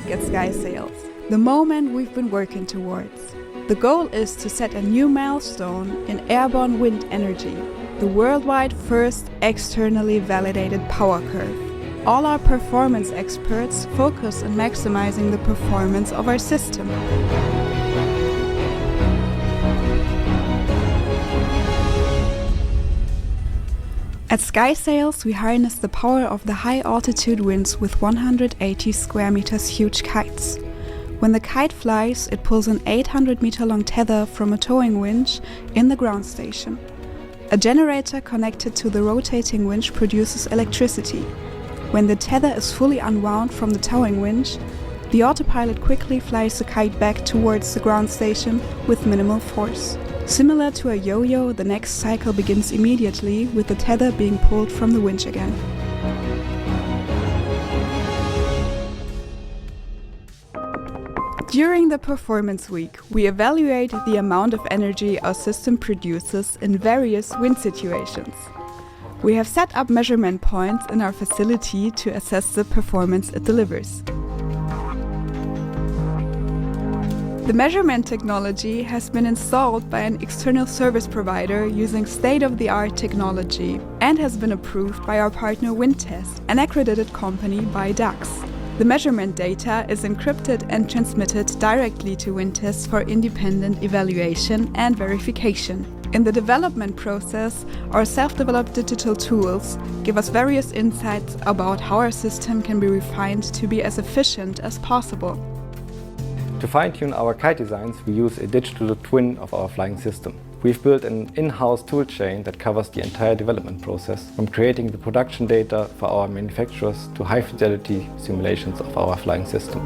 task at SkySails, the moment we've been working towards. The goal is to set a new milestone in airborne wind energy, the worldwide first externally validated power curve. All our performance experts focus on maximizing the performance of our system. At SkySails, we harness the power of the high-altitude winds with 180 square meters huge kites. When the kite flies, it pulls an 800-meter-long tether from a towing winch in the ground station. A generator connected to the rotating winch produces electricity. When the tether is fully unwound from the towing winch, the autopilot quickly flies the kite back towards the ground station with minimal force. Similar to a yo-yo, the next cycle begins immediately with the tether being pulled from the winch again. During the performance week, we evaluate the amount of energy our system produces in various wind situations. We have set up measurement points in our facility to assess the performance it delivers. The measurement technology has been installed by an external service provider using state-of-the-art technology and has been approved by our partner Windtest, an accredited company by DAX. The measurement data is encrypted and transmitted directly to Windtest for independent evaluation and verification. In the development process, our self-developed digital tools give us various insights about how our system can be refined to be as efficient as possible. To fine-tune our kite designs, we use a digital twin of our flying system. We've built an in-house toolchain that covers the entire development process, from creating the production data for our manufacturers to high-fidelity simulations of our flying system.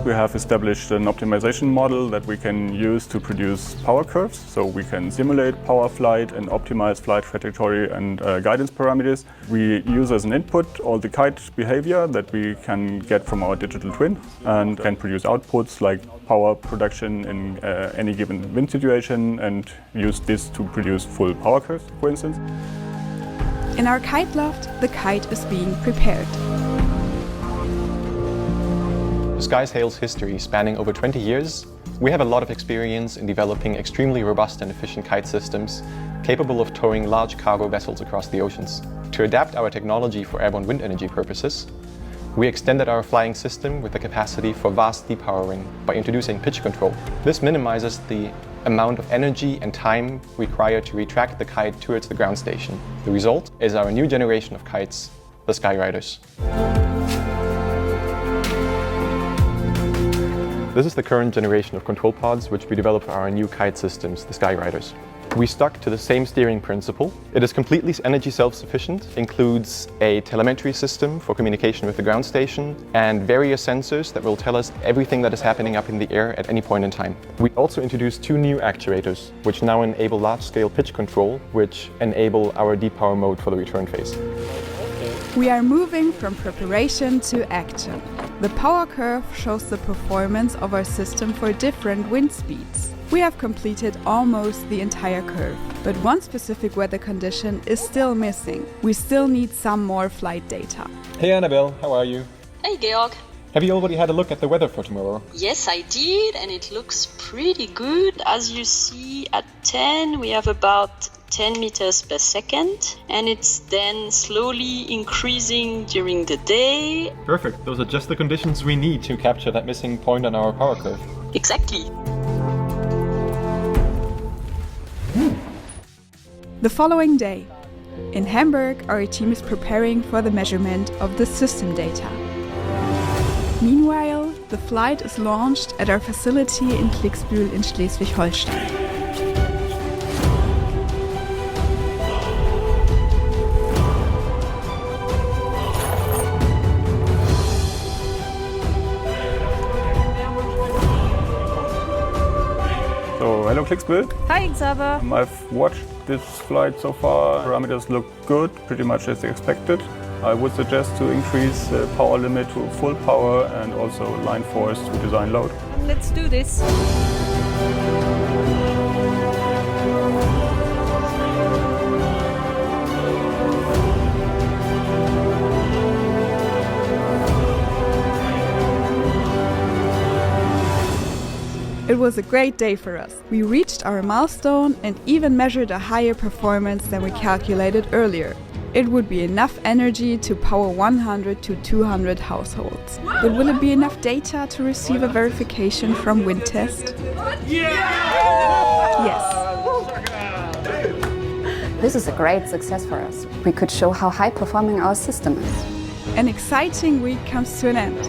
We have established an optimization model that we can use to produce power curves, so we can simulate power flight and optimize flight trajectory and guidance parameters. We use as an input all the kite behavior that we can get from our digital twin and can produce outputs like power production in any given wind situation and use this to produce full power curves, for instance. In our kite loft, the kite is being prepared. SkySails' history spanning over 20 years, we have a lot of experience in developing extremely robust and efficient kite systems capable of towing large cargo vessels across the oceans. To adapt our technology for airborne wind energy purposes, we extended our flying system with the capacity for vast depowering by introducing pitch control. This minimizes the amount of energy and time required to retract the kite towards the ground station. The result is our new generation of kites, the Skyriders. This is the current generation of control pods which we developed for our new kite systems, the Skyriders. We stuck to the same steering principle. It is completely energy self-sufficient, includes a telemetry system for communication with the ground station and various sensors that will tell us everything that is happening up in the air at any point in time. We also introduced two new actuators, which now enable large-scale pitch control, which enable our depower mode for the return phase. We are moving from preparation to action. The power curve shows the performance of our system for different wind speeds. We have completed almost the entire curve, but one specific weather condition is still missing. We still need some more flight data. Hey Annabelle, how are you? Hey Georg. Have you already had a look at the weather for tomorrow? Yes, I did, and it looks pretty good. As you see, at 10 we have about 10 meters per second, and it's then slowly increasing during the day. Perfect. Those are just the conditions we need to capture that missing point on our power curve. Exactly. The following day, in Hamburg, our team is preparing for the measurement of the system data. Meanwhile, the flight is launched at our facility in Klicksbühl in Schleswig-Holstein. So, hello Klicksbühl. Hi Xaver. I've watched this flight so far. Parameters look good, pretty much as expected. I would suggest to increase the power limit to full power and also line force to design load. Let's do this. It was a great day for us. We reached our milestone and even measured a higher performance than we calculated earlier. It would be enough energy to power 100 to 200 households. But will it be enough data to receive a verification from Windtest? Yes. This is a great success for us. We could show how high-performing our system is. An exciting week comes to an end.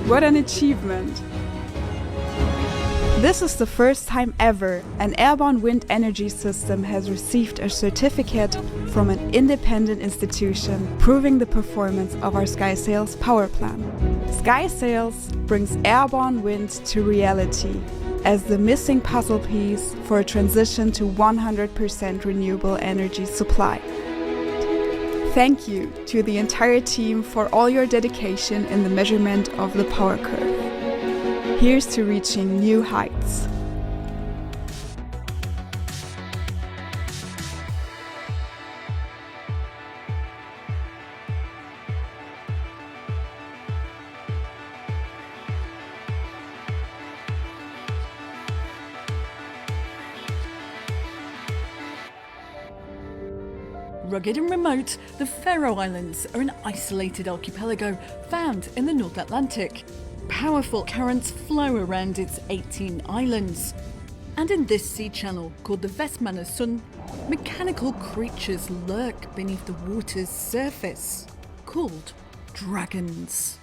What an achievement! This is the first time ever an airborne wind energy system has received a certificate from an independent institution proving the performance of our SkySails power plant. SkySails brings airborne wind to reality as the missing puzzle piece for a transition to 100% renewable energy supply. Thank you to the entire team for all your dedication in the measurement of the power curve. Here's to reaching new heights. Rugged and remote, the Faroe Islands are an isolated archipelago found in the North Atlantic. Powerful currents flow around its 18 islands. And in this sea channel, called the Vestmannaeyjasund, mechanical creatures lurk beneath the water's surface, called dragons.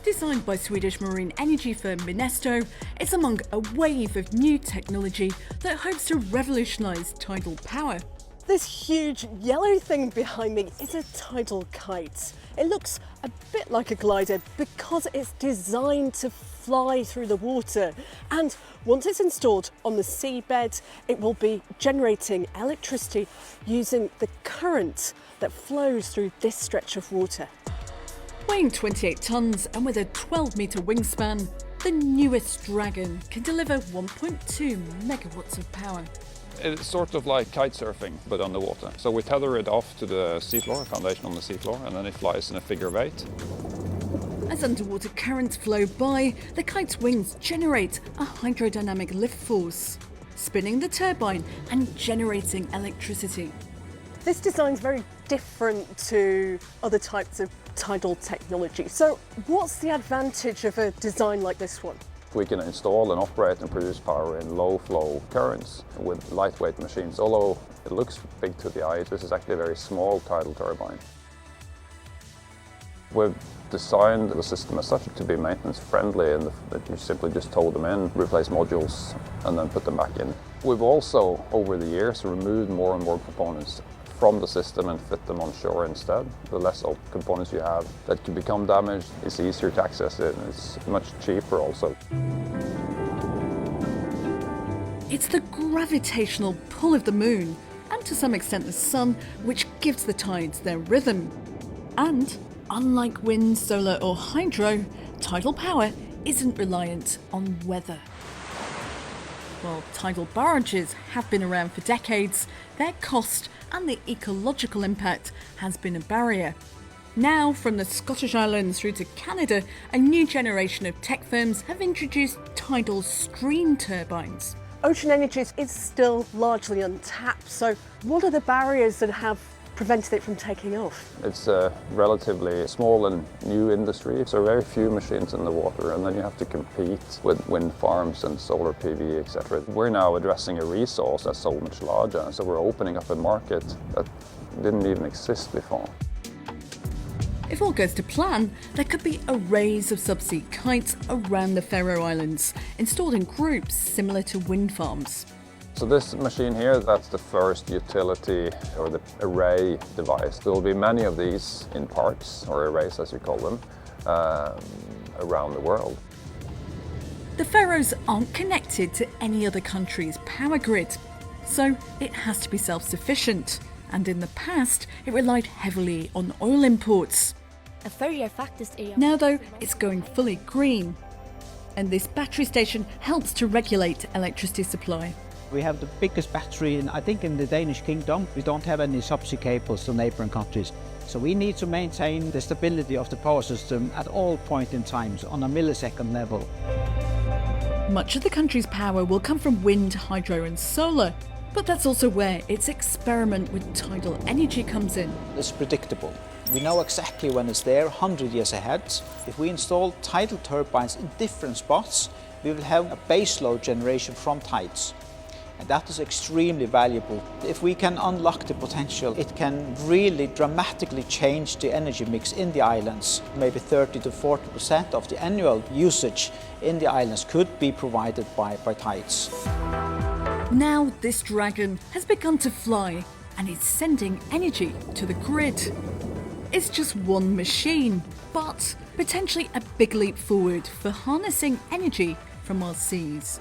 Designed by Swedish marine energy firm Minesto, it's among a wave of new technology that hopes to revolutionise tidal power. This huge yellow thing behind me is a tidal kite. It looks a bit like a glider because it's designed to fly through the water. And once it's installed on the seabed, it will be generating electricity using the current that flows through this stretch of water. Weighing 28 tonnes and with a 12-metre wingspan, the newest Dragon can deliver 1.2 megawatts of power. It's sort of like kite surfing, but on the water. So we tether it off to the seafloor, foundation on the seafloor, and then it flies in a figure of 8. As underwater currents flow by, the kite's wings generate a hydrodynamic lift force, spinning the turbine and generating electricity. This design is very different to other types of tidal technology. So what's the advantage of a design like this one? We can install and operate and produce power in low flow currents with lightweight machines. Although it looks big to the eye, this is actually a very small tidal turbine. We've designed the system as such to be maintenance friendly, and that you simply just tow them in, replace modules and then put them back in. We've also over the years removed more and more components from the system and fit them on shore instead. The less components you have that can become damaged, it's easier to access it and it's much cheaper also. It's the gravitational pull of the moon, and to some extent the sun, which gives the tides their rhythm. And unlike wind, solar or hydro, tidal power isn't reliant on weather. While tidal barrages have been around for decades, their cost and the ecological impact has been a barrier. Now, from the Scottish Islands through to Canada, a new generation of tech firms have introduced tidal stream turbines. Ocean energy is still largely untapped, so what are the barriers that have prevented it from taking off? It's a relatively small and new industry, so very few machines in the water, and then you have to compete with wind farms and solar PV, etc. We're now addressing a resource that's so much larger, so we're opening up a market that didn't even exist before. If all goes to plan, there could be arrays of subsea kites around the Faroe Islands, installed in groups similar to wind farms. So this machine here, that's the first utility or the array device. There will be many of these in parks, or arrays as you call them, around the world. The Faroes aren't connected to any other country's power grid, so it has to be self-sufficient. And in the past, it relied heavily on oil imports. Now though, it's going fully green. And this battery station helps to regulate electricity supply. We have the biggest battery, I think, in the Danish kingdom. We don't have any subsea cables to neighboring countries. So we need to maintain the stability of the power system at all points in time, so on a millisecond level. Much of the country's power will come from wind, hydro and solar, but that's also where its experiment with tidal energy comes in. It's predictable. We know exactly when it's there, 100 years ahead. If we install tidal turbines in different spots, we will have a baseload generation from tides. And that is extremely valuable. If we can unlock the potential, it can really dramatically change the energy mix in the islands. Maybe 30 to 40% of the annual usage in the islands could be provided by tides. Now this dragon has begun to fly and is sending energy to the grid. It's just one machine, but potentially a big leap forward for harnessing energy from our seas.